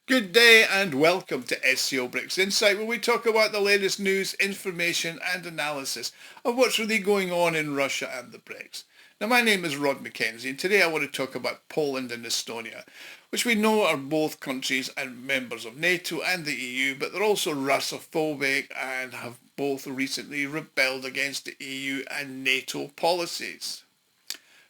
Good day and welcome to SCO BRICS Insight, where we talk about the latest news, information and analysis of what's really going on in Russia and the BRICS. Now, my name is Rhod Mackenzie, and today I want to talk about Poland and Estonia, which we know are both countries and members of NATO and the EU, but they're also Russophobic and have both recently rebelled against the EU and NATO policies.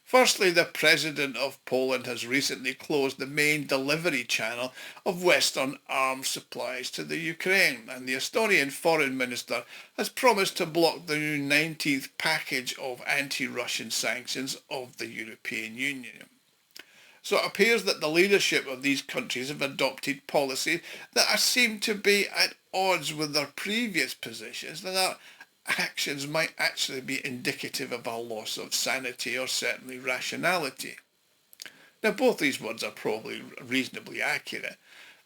Firstly, the President of Poland has recently closed the main delivery channel of Western arms supplies to the Ukraine, and the Estonian Foreign Minister has promised to block the new 19th package of anti-Russian sanctions of the European Union. So it appears that the leadership of these countries have adopted policies that seem to be at odds with their previous positions, and that actions might actually be indicative of a loss of sanity or certainly rationality. Now, both these words are probably reasonably accurate.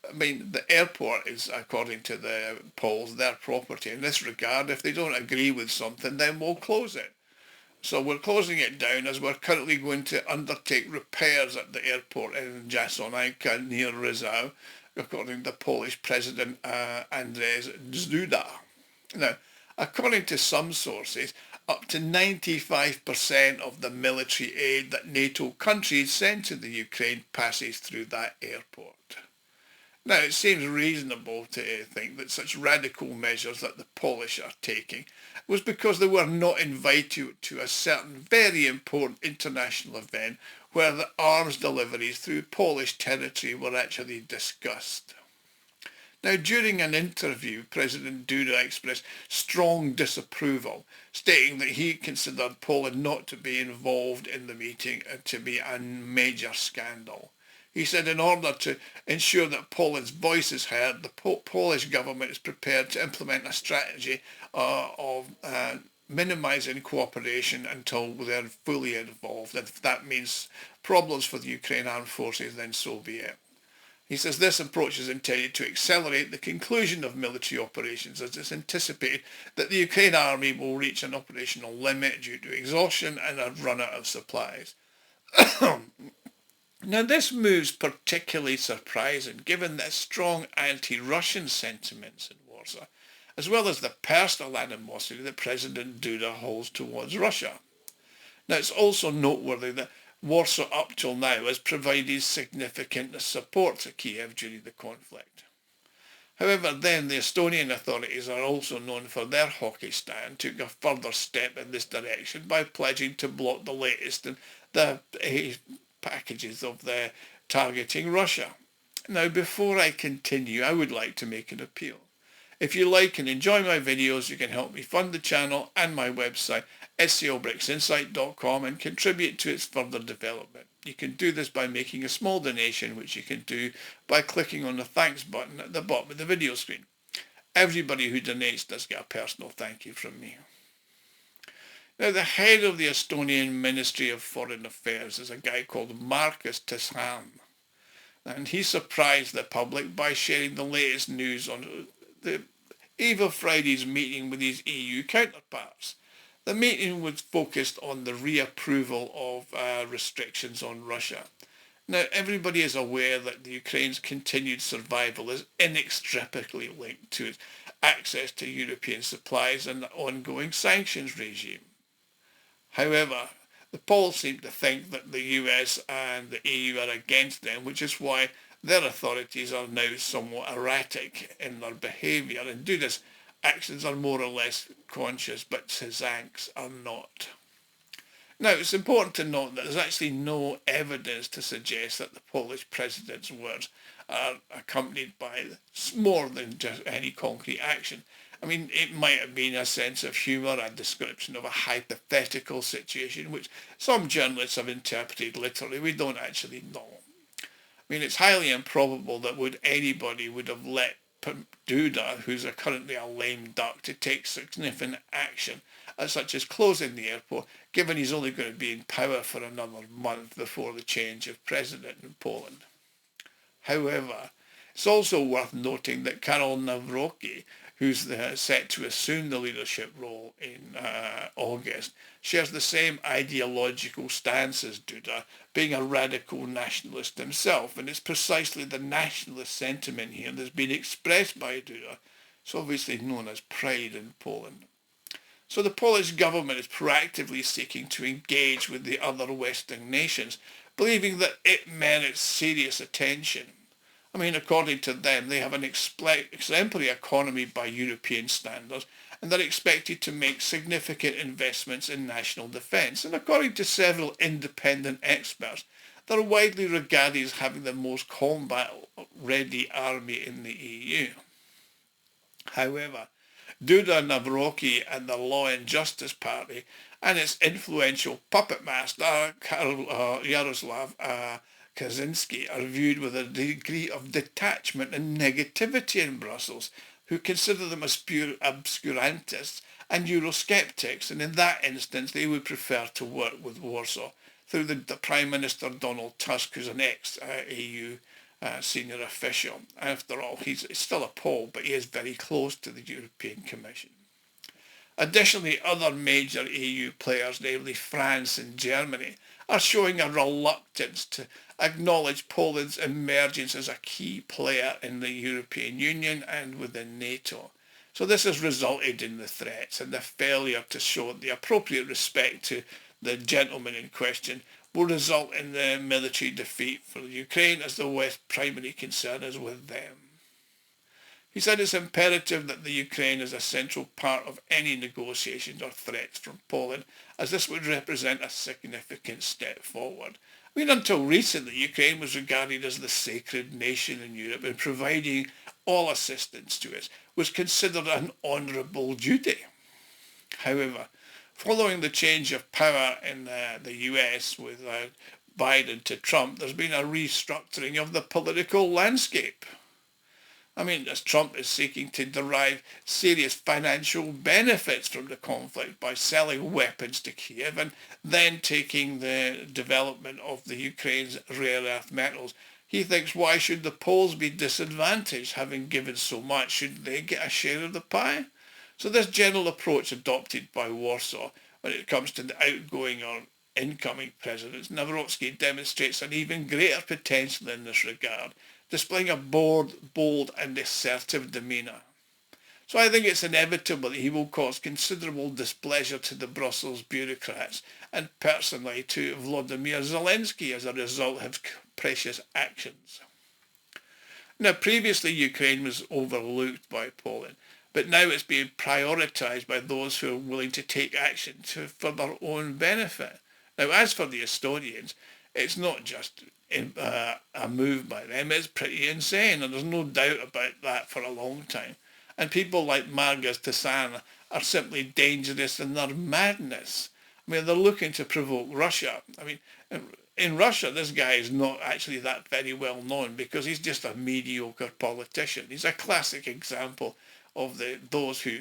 I mean, the airport is, according to the Poles, their property. In this regard, if they don't agree with something, then we'll close it. So we're closing it down as we're currently going to undertake repairs at the airport in Jasonanka near Rizal, according to Polish President Andrzej Duda. Now, according to some sources, up to 95% of the military aid that NATO countries send to the Ukraine passes through that airport. Now, it seems reasonable to think that such radical measures that the Polish are taking was because they were not invited to a certain very important international event where the arms deliveries through Polish territory were actually discussed. Now, during an interview, President Duda expressed strong disapproval, stating that he considered Poland not to be involved in the meeting and to be a major scandal. He said in order to ensure that Poland's voice is heard, the Polish government is prepared to implement a strategy of minimising cooperation until they're fully involved. And if that means problems for the Ukraine armed forces, then so be it. He says this approach is intended to accelerate the conclusion of military operations, as it's anticipated that the Ukraine army will reach an operational limit due to exhaustion and a run out of supplies. Now, this move's particularly surprising given the strong anti-Russian sentiments in Warsaw, as well as the personal animosity that President Duda holds towards Russia. Now, it's also noteworthy that Warsaw up till now has provided significant support to Kiev during the conflict. However, then the Estonian authorities are also known for their hockey stand, took a further step in this direction by pledging to block the latest in the packages of the targeting Russia. Now, before I continue, I would like to make an appeal. If you like and enjoy my videos, you can help me fund the channel and my website, scobricsinsight.com, and contribute to its further development. You can do this by making a small donation, which you can do by clicking on the thanks button at the bottom of the video screen. Everybody who donates does get a personal thank you from me. Now, the head of the Estonian Ministry of Foreign Affairs is a guy called Markus Tishan, and he surprised the public by sharing the latest news on the eve of Friday's meeting with his EU counterparts. The meeting was focused on the reapproval of restrictions on Russia. Now, everybody is aware that the Ukraine's continued survival is inextricably linked to its access to European supplies and the ongoing sanctions regime. However, the Poles seem to think that the US and the EU are against them, which is why their authorities are now somewhat erratic in their behaviour, and Duda's actions are more or less conscious, but his acts are not. Now, it's important to note that there's actually no evidence to suggest that the Polish president's words are accompanied by more than just any concrete action. I mean, it might have been a sense of humour, a description of a hypothetical situation, which some journalists have interpreted literally. We don't actually know. I mean, it's highly improbable that anybody would have let Duda, who's currently a lame duck, to take significant action, such as closing the airport, given he's only going to be in power for another month before the change of president in Poland. However, It's also worth noting that Karol Nawrocki, who's set to assume the leadership role in August, shares the same ideological stance as Duda, being a radical nationalist himself. And it's precisely the nationalist sentiment here that's been expressed by Duda. It's obviously known as pride in Poland. So the Polish government is proactively seeking to engage with the other Western nations, believing that it merits serious attention. I mean, according to them, they have an exemplary economy by European standards, and they're expected to make significant investments in national defence. And according to several independent experts, they're widely regarded as having the most combat-ready army in the EU. However, Duda, Nawrocki and the Law and Justice Party and its influential puppet master, Jaroslaw Kaczynski, are viewed with a degree of detachment and negativity in Brussels, who consider them obscurantists and Eurosceptics, and in that instance they would prefer to work with Warsaw through the Prime Minister Donald Tusk, who's an ex-EU senior official. After all, he's still a Pole, but he is very close to the European Commission. Additionally, other major EU players, namely France and Germany, are showing a reluctance to acknowledge Poland's emergence as a key player in the European Union and within NATO. So this has resulted in the threats and the failure to show the appropriate respect to the gentleman in question will result in the military defeat for Ukraine, as the West's primary concern is with them. He said it's imperative that the Ukraine is a central part of any negotiations or threats from Poland, as this would represent a significant step forward. I mean, until recently, Ukraine was regarded as the sacred nation in Europe, and providing all assistance to it was considered an honourable duty. However, following the change of power in the US with Biden to Trump, there's been a restructuring of the political landscape. I mean, as Trump is seeking to derive serious financial benefits from the conflict by selling weapons to Kiev and then taking the development of the Ukraine's rare earth metals, he thinks, why should the Poles be disadvantaged, having given so much? Should they get a share of the pie? So this general approach adopted by Warsaw when it comes to the outgoing or incoming presidents, Nawrocki demonstrates an even greater potential in this regard, displaying a bold and assertive demeanour. So I think it's inevitable that he will cause considerable displeasure to the Brussels bureaucrats and personally to Volodymyr Zelensky as a result of his capricious actions. Now, previously Ukraine was overlooked by Poland, but now it's being prioritised by those who are willing to take action for their own benefit. Now, as for the Estonians, it's not just a move by them, it's pretty insane, and there's no doubt about that for a long time. And people like Margas Tasana are simply dangerous in their madness. I mean, they're looking to provoke Russia. I mean, in Russia, this guy is not actually that very well known because he's just a mediocre politician. He's a classic example of those who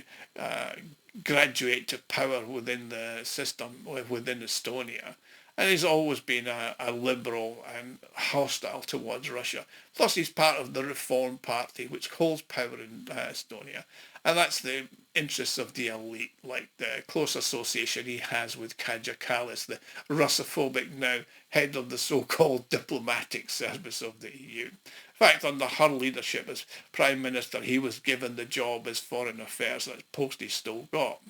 graduate to power within the system, within Estonia. And he's always been a liberal and hostile towards Russia. Plus, he's part of the Reform Party, which holds power in Estonia. And that's the interests of the elite, like the close association he has with Kaja Kallas, the Russophobic now head of the so-called diplomatic service of the EU. In fact, under her leadership as Prime Minister, he was given the job as Foreign Affairs, that post he still got.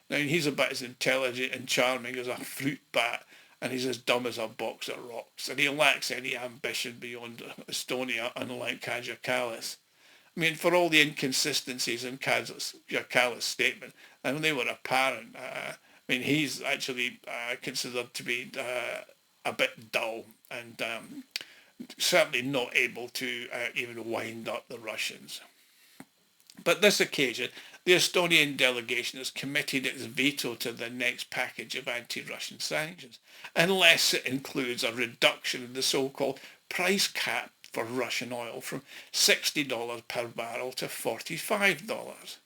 Now, he's about as intelligent and charming as a fruit bat, and he's as dumb as a box of rocks, and he lacks any ambition beyond Estonia, unlike Kaja Kallas. I mean, for all the inconsistencies in Kaja Kallas' statement, and they were apparent, I mean, he's actually considered to be a bit dull and certainly not able to even wind up the Russians. But this occasion, the Estonian delegation has committed its veto to the next package of anti-Russian sanctions, unless it includes a reduction in the so-called price cap for Russian oil from $60 per barrel to $45.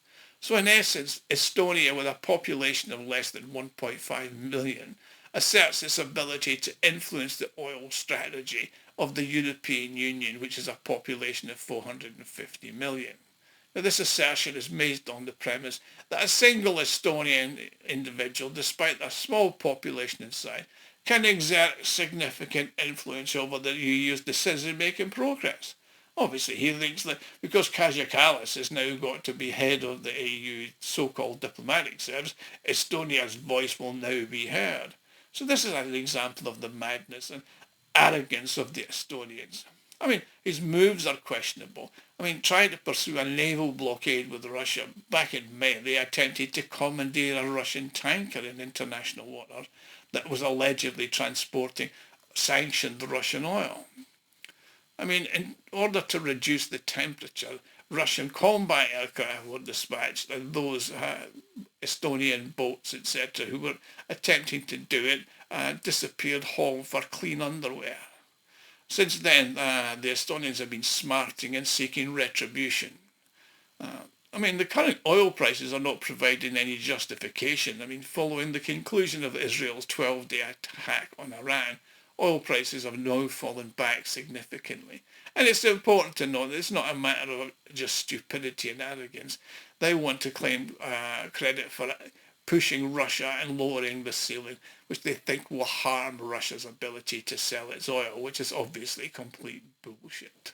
So in essence, Estonia, with a population of less than 1.5 million, asserts its ability to influence the oil strategy of the European Union, which has a population of 450 million. Now, this assertion is based on the premise that a single Estonian individual, despite their small population and size, can exert significant influence over the EU's decision-making progress. Obviously, he thinks that because Kaja Kallas has now got to be head of the EU so-called diplomatic service, Estonia's voice will now be heard. So this is an example of the madness and arrogance of the Estonians. I mean, his moves are questionable. I mean, trying to pursue a naval blockade with Russia, back in May, they attempted to commandeer a Russian tanker in international waters that was allegedly transporting sanctioned Russian oil. I mean, in order to reduce the temperature, Russian combat aircraft were dispatched, and those Estonian boats, etc., who were attempting to do it, disappeared home for clean underwear. Since then, the Estonians have been smarting and seeking retribution. I mean, the current oil prices are not providing any justification. I mean, following the conclusion of Israel's 12-day attack on Iran, oil prices have now fallen back significantly. And it's important to note that it's not a matter of just stupidity and arrogance. They want to claim credit for pushing Russia and lowering the ceiling, which they think will harm Russia's ability to sell its oil, which is obviously complete bullshit.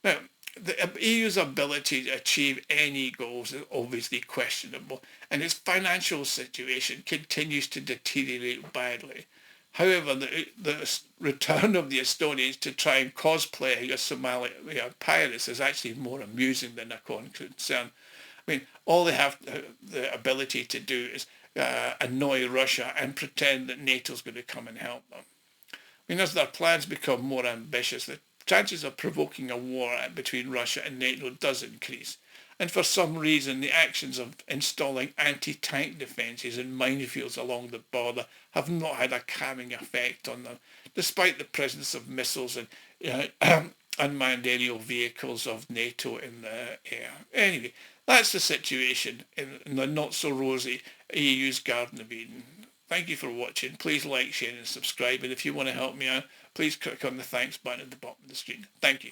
Now, the EU's ability to achieve any goals is obviously questionable, and its financial situation continues to deteriorate badly. However, the return of the Estonians to try and cosplay as Somali pirates is actually more amusing than a concern. I mean, all they have the ability to do is annoy Russia and pretend that NATO's going to come and help them. I mean, as their plans become more ambitious, the chances of provoking a war between Russia and NATO does increase. And for some reason, the actions of installing anti-tank defences and minefields along the border have not had a calming effect on them, despite the presence of missiles and unmanned aerial vehicles of NATO in the air. Anyway, that's the situation in the not-so-rosy EU's Garden of Eden. Thank you for watching. Please like, share and subscribe. And if you want to help me out, please click on the thanks button at the bottom of the screen. Thank you.